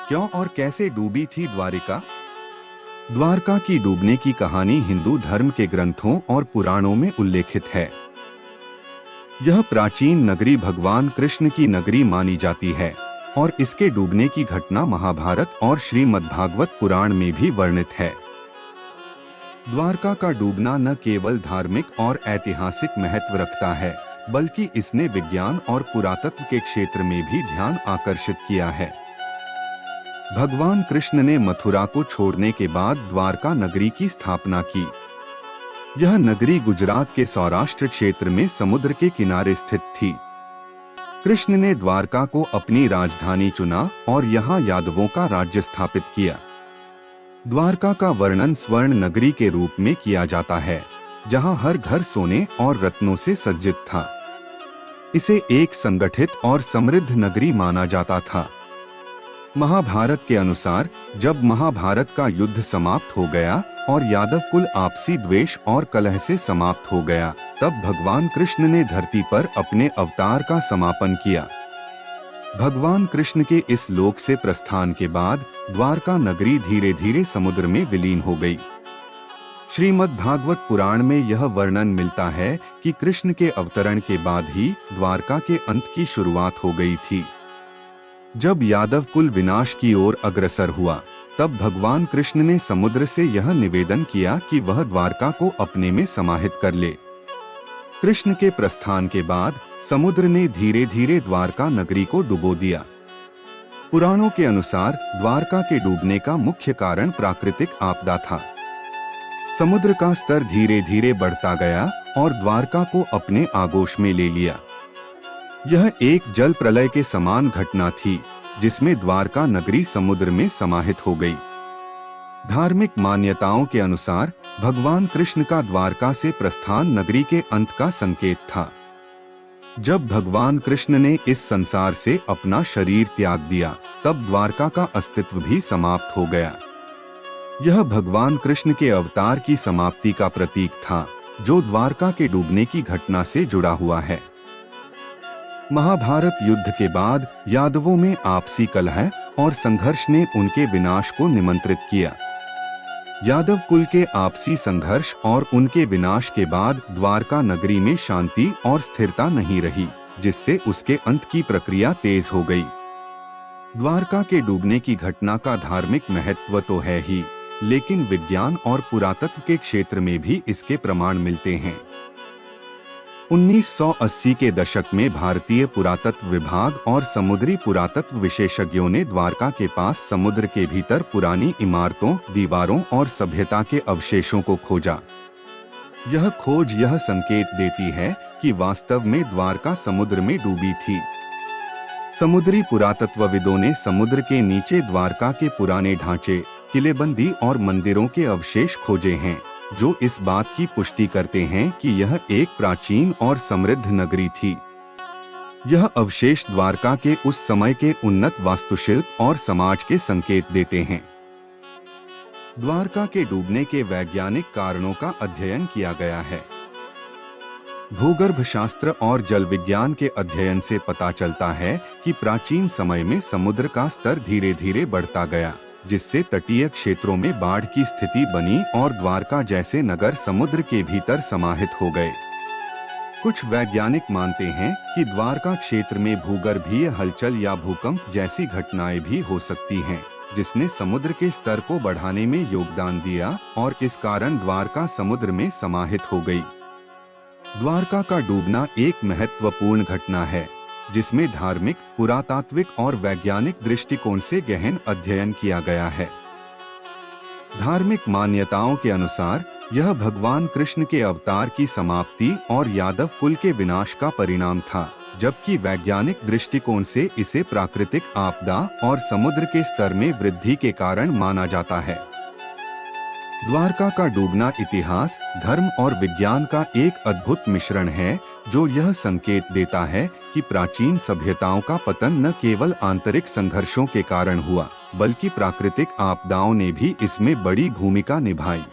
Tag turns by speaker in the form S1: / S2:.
S1: क्यों और कैसे डूबी थी द्वारिका? द्वारका की डूबने की कहानी हिंदू धर्म के ग्रंथों और पुराणों में उल्लेखित है। यह प्राचीन नगरी भगवान कृष्ण की नगरी मानी जाती है और इसके डूबने की घटना महाभारत और श्रीमद्भागवत पुराण में भी वर्णित है। द्वारका का डूबना न केवल धार्मिक और ऐतिहासिक महत्व रखता है, बल्कि इसने विज्ञान और पुरातत्व के क्षेत्र में भी ध्यान आकर्षित किया है। भगवान कृष्ण ने मथुरा को छोड़ने के बाद द्वारका नगरी की स्थापना की। यह नगरी गुजरात के सौराष्ट्र क्षेत्र में समुद्र के किनारे स्थित थी। कृष्ण ने द्वारका को अपनी राजधानी चुना और यहाँ यादवों का राज्य स्थापित किया। द्वारका का वर्णन स्वर्ण नगरी के रूप में किया जाता है, जहाँ हर घर सोने और रत्नों से सज्जित था। इसे एक संगठित और समृद्ध नगरी माना जाता था। महाभारत के अनुसार जब महाभारत का युद्ध समाप्त हो गया और यादव कुल आपसी द्वेष और कलह से समाप्त हो गया, तब भगवान कृष्ण ने धरती पर अपने अवतार का समापन किया। भगवान कृष्ण के इस लोक से प्रस्थान के बाद द्वारका नगरी धीरे धीरे समुद्र में विलीन हो गई। श्रीमद्भागवत पुराण में यह वर्णन मिलता है कि कृष्ण के अवतरण के बाद ही द्वारका के अंत की शुरुआत हो गई थी। जब यादव कुल विनाश की ओर अग्रसर हुआ, तब भगवान कृष्ण ने समुद्र से यह निवेदन किया कि वह द्वारका को अपने में समाहित कर ले। कृष्ण के प्रस्थान के बाद समुद्र ने धीरे धीरे द्वारका नगरी को डुबो दिया। पुराणों के अनुसार द्वारका के डूबने का मुख्य कारण प्राकृतिक आपदा था। समुद्र का स्तर धीरे धीरे बढ़ता गया और द्वारका को अपने आगोश में ले लिया। यह एक जल प्रलय के समान घटना थी, जिसमें द्वारका नगरी समुद्र में समाहित हो गई। धार्मिक मान्यताओं के अनुसार भगवान कृष्ण का द्वारका से प्रस्थान नगरी के अंत का संकेत था। जब भगवान कृष्ण ने इस संसार से अपना शरीर त्याग दिया, तब द्वारका का अस्तित्व भी समाप्त हो गया। यह भगवान कृष्ण के अवतार की समाप्ति का प्रतीक था, जो द्वारका के डूबने की घटना से जुड़ा हुआ है। महाभारत युद्ध के बाद यादवों में आपसी कलह और संघर्ष ने उनके विनाश को निमंत्रित किया। यादव कुल के आपसी संघर्ष और उनके विनाश के बाद द्वारका नगरी में शांति और स्थिरता नहीं रही, जिससे उसके अंत की प्रक्रिया तेज हो गई। द्वारका के डूबने की घटना का धार्मिक महत्व तो है ही, लेकिन विज्ञान और पुरातत्व के क्षेत्र में भी इसके प्रमाण मिलते हैं। 1980 के दशक में भारतीय पुरातत्व विभाग और समुद्री पुरातत्व विशेषज्ञों ने द्वारका के पास समुद्र के भीतर पुरानी इमारतों, दीवारों और सभ्यता के अवशेषों को खोजा। यह खोज यह संकेत देती है कि वास्तव में द्वारका समुद्र में डूबी थी। समुद्री पुरातत्वविदों ने समुद्र के नीचे द्वारका के पुराने ढांचे, किलेबंदी और मंदिरों के अवशेष खोजे हैं, जो इस बात की पुष्टि करते हैं कि यह एक प्राचीन और समृद्ध नगरी थी। यह अवशेष द्वारका के उस समय के उन्नत वास्तुशिल्प और समाज के संकेत देते हैं। द्वारका के डूबने के वैज्ञानिक कारणों का अध्ययन किया गया है। भूगर्भ शास्त्र और जल विज्ञान के अध्ययन से पता चलता है कि प्राचीन समय में समुद्र का स्तर धीरे धीरे बढ़ता गया, जिससे तटीय क्षेत्रों में बाढ़ की स्थिति बनी और द्वारका जैसे नगर समुद्र के भीतर समाहित हो गए। कुछ वैज्ञानिक मानते हैं कि द्वारका क्षेत्र में भूगर्भीय हलचल या भूकंप जैसी घटनाएं भी हो सकती हैं, जिसने समुद्र के स्तर को बढ़ाने में योगदान दिया और इस कारण द्वारका समुद्र में समाहित हो गई। द्वारका का डूबना एक महत्वपूर्ण घटना है, जिसमें धार्मिक, पुरातात्विक और वैज्ञानिक दृष्टिकोण से गहन अध्ययन किया गया है। धार्मिक मान्यताओं के अनुसार यह भगवान कृष्ण के अवतार की समाप्ति और यादव कुल के विनाश का परिणाम था, जबकि वैज्ञानिक दृष्टिकोण से इसे प्राकृतिक आपदा और समुद्र के स्तर में वृद्धि के कारण माना जाता है। द्वारका का डूबना इतिहास, धर्म और विज्ञान का एक अद्भुत मिश्रण है, जो यह संकेत देता है कि प्राचीन सभ्यताओं का पतन न केवल आंतरिक संघर्षों के कारण हुआ, बल्कि प्राकृतिक आपदाओं ने भी इसमें बड़ी भूमिका निभाई।